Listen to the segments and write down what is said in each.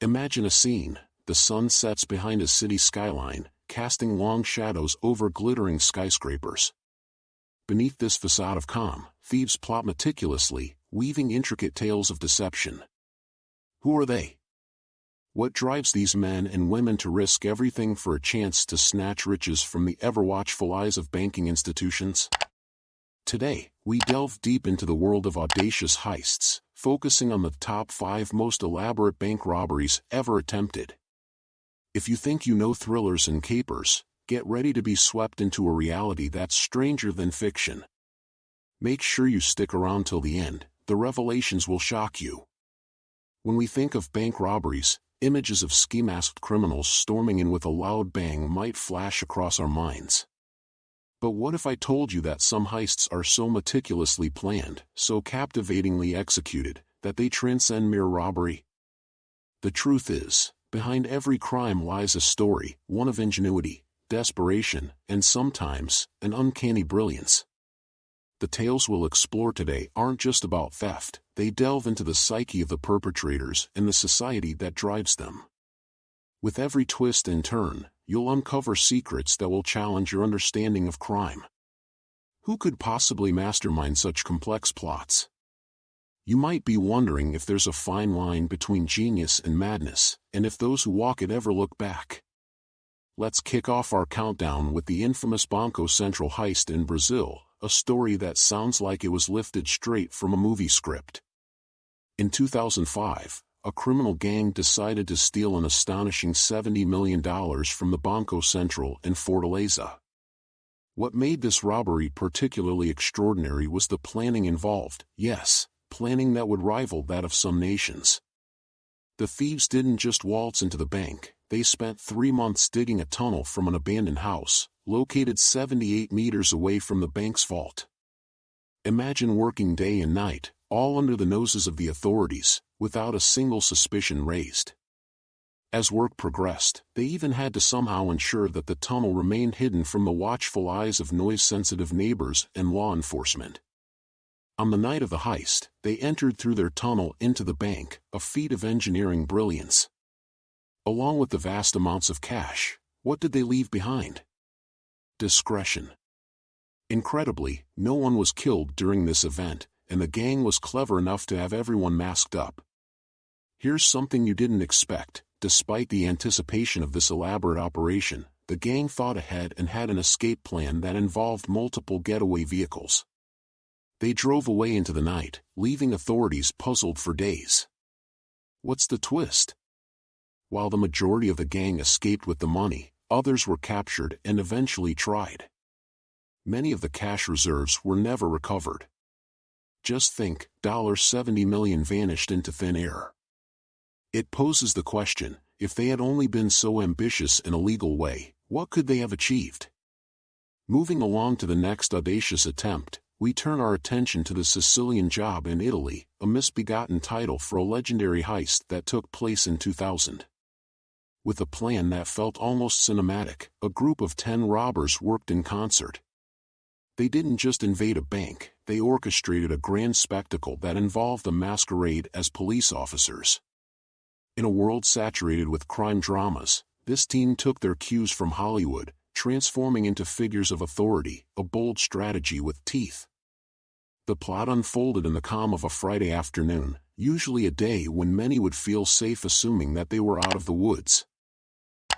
Imagine a scene: the sun sets behind a city skyline, casting long shadows over glittering skyscrapers. Beneath this facade of calm, thieves plot meticulously, weaving intricate tales of deception. Who are they? What drives these men and women to risk everything for a chance to snatch riches from the ever-watchful eyes of banking institutions? Today, we delve deep into the world of audacious heists, focusing on the top 5 most elaborate bank robberies ever attempted. If you think you know thrillers and capers, get ready to be swept into a reality that's stranger than fiction. Make sure you stick around till the end, the revelations will shock you. When we think of bank robberies, images of ski-masked criminals storming in with a loud bang might flash across our minds. But what if I told you that some heists are so meticulously planned, so captivatingly executed, that they transcend mere robbery? The truth is, behind every crime lies a story, one of ingenuity, desperation, and sometimes, an uncanny brilliance. The tales we'll explore today aren't just about theft, they delve into the psyche of the perpetrators and the society that drives them. With every twist and turn, you'll uncover secrets that will challenge your understanding of crime. Who could possibly mastermind such complex plots? You might be wondering if there's a fine line between genius and madness, and if those who walk it ever look back. Let's kick off our countdown with the infamous Banco Central heist in Brazil, a story that sounds like it was lifted straight from a movie script. In 2005, a criminal gang decided to steal an astonishing $70 million from the Banco Central in Fortaleza. What made this robbery particularly extraordinary was the planning involved, yes, planning that would rival that of some nations. The thieves didn't just waltz into the bank, they spent 3 months digging a tunnel from an abandoned house, located 78 meters away from the bank's vault. Imagine working day and night, all under the noses of the authorities, without a single suspicion raised. As work progressed, they even had to somehow ensure that the tunnel remained hidden from the watchful eyes of noise-sensitive neighbors and law enforcement. On the night of the heist, they entered through their tunnel into the bank, a feat of engineering brilliance. Along with the vast amounts of cash, what did they leave behind? Discretion. Incredibly, no one was killed during this event, and the gang was clever enough to have everyone masked up. Here's something you didn't expect: despite the anticipation of this elaborate operation, the gang thought ahead and had an escape plan that involved multiple getaway vehicles. They drove away into the night, leaving authorities puzzled for days. What's the twist? While the majority of the gang escaped with the money, others were captured and eventually tried. Many of the cash reserves were never recovered. Just think, $70 million vanished into thin air. It poses the question, if they had only been so ambitious in a legal way, what could they have achieved? Moving along to the next audacious attempt, we turn our attention to the Sicilian Job in Italy, a misbegotten title for a legendary heist that took place in 2000. With a plan that felt almost cinematic, a group of 10 robbers worked in concert. They didn't just invade a bank, they orchestrated a grand spectacle that involved a masquerade as police officers. In a world saturated with crime dramas, this team took their cues from Hollywood, transforming into figures of authority, a bold strategy with teeth. The plot unfolded in the calm of a Friday afternoon, usually a day when many would feel safe assuming that they were out of the woods.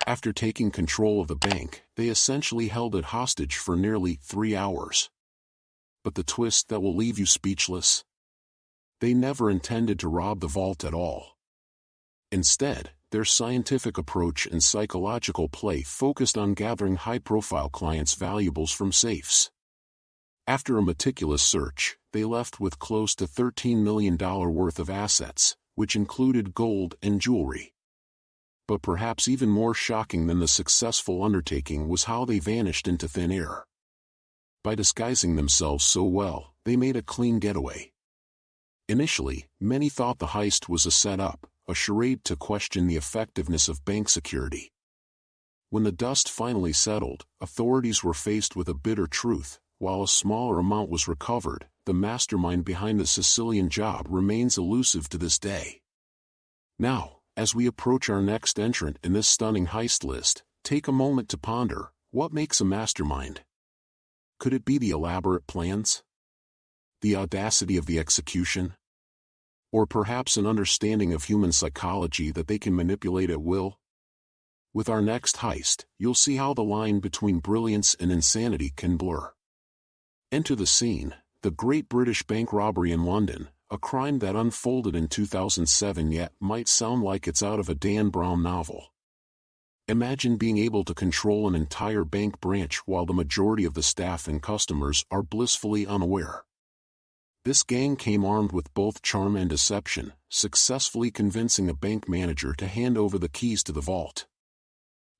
After taking control of the bank, they essentially held it hostage for nearly 3 hours. But the twist that will leave you speechless? They never intended to rob the vault at all. Instead, their scientific approach and psychological play focused on gathering high-profile clients' valuables from safes. After a meticulous search, they left with close to $13 million worth of assets, which included gold and jewelry. But perhaps even more shocking than the successful undertaking was how they vanished into thin air. By disguising themselves so well, they made a clean getaway. Initially, many thought the heist was a setup, a charade to question the effectiveness of bank security. When the dust finally settled, authorities were faced with a bitter truth: while a smaller amount was recovered, the mastermind behind the Sicilian Job remains elusive to this day. Now, As we approach our next entrant in this stunning heist list, take a moment to ponder, what makes a mastermind? Could it be the elaborate plans? The audacity of the execution? Or perhaps an understanding of human psychology that they can manipulate at will? With our next heist, you'll see how the line between brilliance and insanity can blur. Enter the scene, the Great British Bank Robbery in London, a crime that unfolded in 2007 yet might sound like it's out of a Dan Brown novel. Imagine being able to control an entire bank branch while the majority of the staff and customers are blissfully unaware. This gang came armed with both charm and deception, successfully convincing a bank manager to hand over the keys to the vault.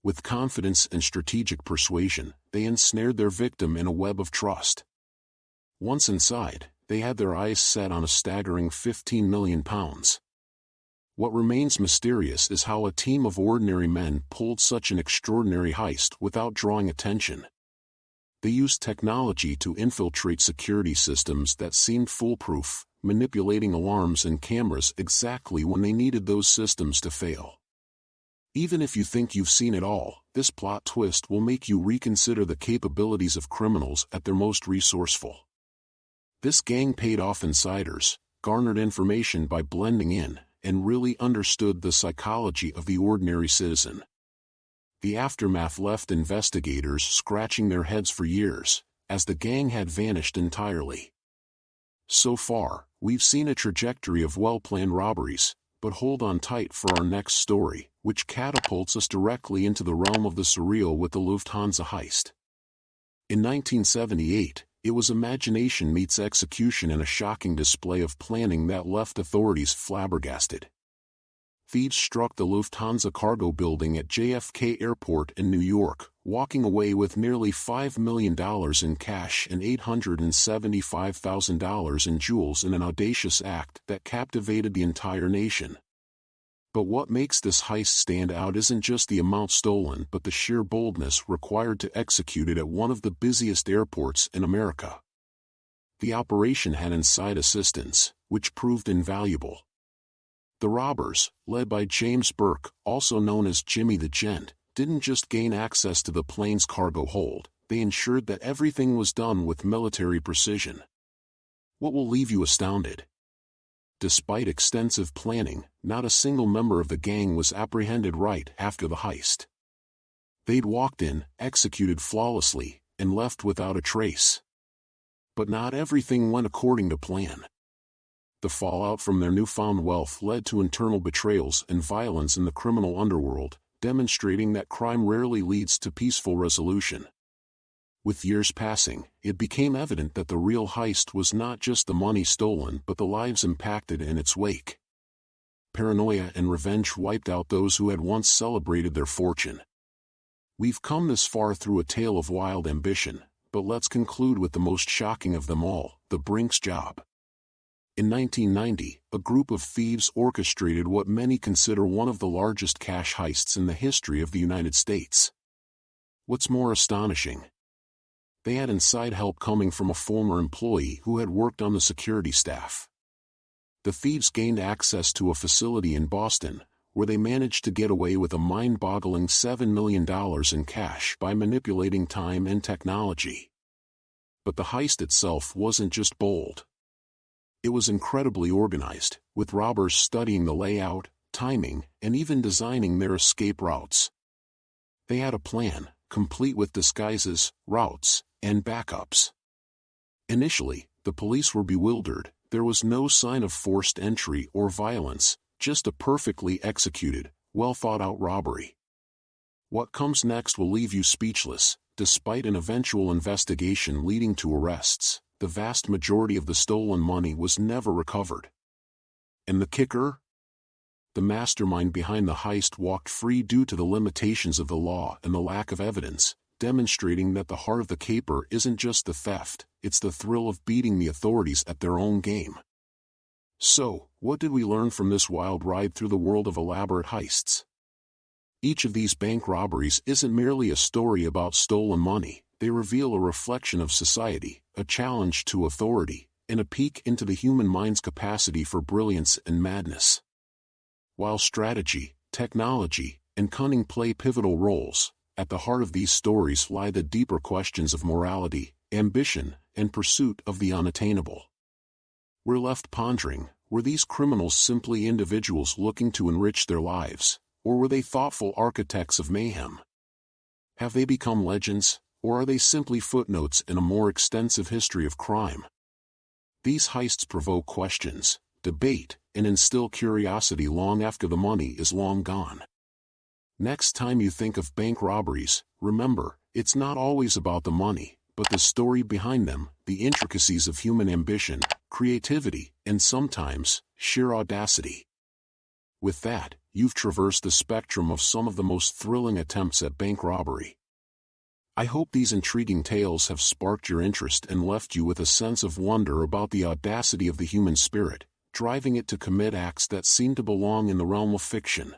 With confidence and strategic persuasion, they ensnared their victim in a web of trust. Once inside, they had their eyes set on a staggering £15 million. What remains mysterious is how a team of ordinary men pulled such an extraordinary heist without drawing attention. They used technology to infiltrate security systems that seemed foolproof, manipulating alarms and cameras exactly when they needed those systems to fail. Even if you think you've seen it all, this plot twist will make you reconsider the capabilities of criminals at their most resourceful. This gang paid off insiders, garnered information by blending in, and really understood the psychology of the ordinary citizen. The aftermath left investigators scratching their heads for years, as the gang had vanished entirely. So far, we've seen a trajectory of well-planned robberies, but hold on tight for our next story, which catapults us directly into the realm of the surreal with the Lufthansa heist. In 1978, it was imagination meets execution in a shocking display of planning that left authorities flabbergasted. Thieves struck the Lufthansa cargo building at JFK Airport in New York, walking away with nearly $5 million in cash and $875,000 in jewels in an audacious act that captivated the entire nation. But what makes this heist stand out isn't just the amount stolen but the sheer boldness required to execute it at one of the busiest airports in America. The operation had inside assistance, which proved invaluable. The robbers, led by James Burke, also known as Jimmy the Gent, didn't just gain access to the plane's cargo hold, they ensured that everything was done with military precision. What will leave you astounded? Despite extensive planning, not a single member of the gang was apprehended right after the heist. They'd walked in, executed flawlessly, and left without a trace. But not everything went according to plan. The fallout from their newfound wealth led to internal betrayals and violence in the criminal underworld, demonstrating that crime rarely leads to peaceful resolution. With years passing, it became evident that the real heist was not just the money stolen but the lives impacted in its wake. Paranoia and revenge wiped out those who had once celebrated their fortune. We've come this far through a tale of wild ambition, but let's conclude with the most shocking of them all, the Brinks job. In 1990, a group of thieves orchestrated what many consider one of the largest cash heists in the history of the United States. What's more astonishing? They had inside help coming from a former employee who had worked on the security staff. The thieves gained access to a facility in Boston, where they managed to get away with a mind-boggling $7 million in cash by manipulating time and technology. But the heist itself wasn't just bold. It was incredibly organized, with robbers studying the layout, timing, and even designing their escape routes. They had a plan, complete with disguises, routes, and backups. Initially, the police were bewildered. There was no sign of forced entry or violence, just a perfectly executed, well-thought-out robbery. What comes next will leave you speechless. Despite an eventual investigation leading to arrests, the vast majority of the stolen money was never recovered. And the kicker? The mastermind behind the heist walked free due to the limitations of the law and the lack of evidence, demonstrating that the heart of the caper isn't just the theft, it's the thrill of beating the authorities at their own game. So, what did we learn from this wild ride through the world of elaborate heists? Each of these bank robberies isn't merely a story about stolen money, they reveal a reflection of society, a challenge to authority, and a peek into the human mind's capacity for brilliance and madness. While strategy, technology, and cunning play pivotal roles, at the heart of these stories lie the deeper questions of morality, ambition, and pursuit of the unattainable. We're left pondering, were these criminals simply individuals looking to enrich their lives, or were they thoughtful architects of mayhem? Have they become legends, or are they simply footnotes in a more extensive history of crime? These heists provoke questions, debate, and instill curiosity long after the money is long gone. Next time you think of bank robberies, remember, it's not always about the money, but the story behind them, the intricacies of human ambition, creativity, and sometimes, sheer audacity. With that, you've traversed the spectrum of some of the most thrilling attempts at bank robbery. I hope these intriguing tales have sparked your interest and left you with a sense of wonder about the audacity of the human spirit, driving it to commit acts that seem to belong in the realm of fiction.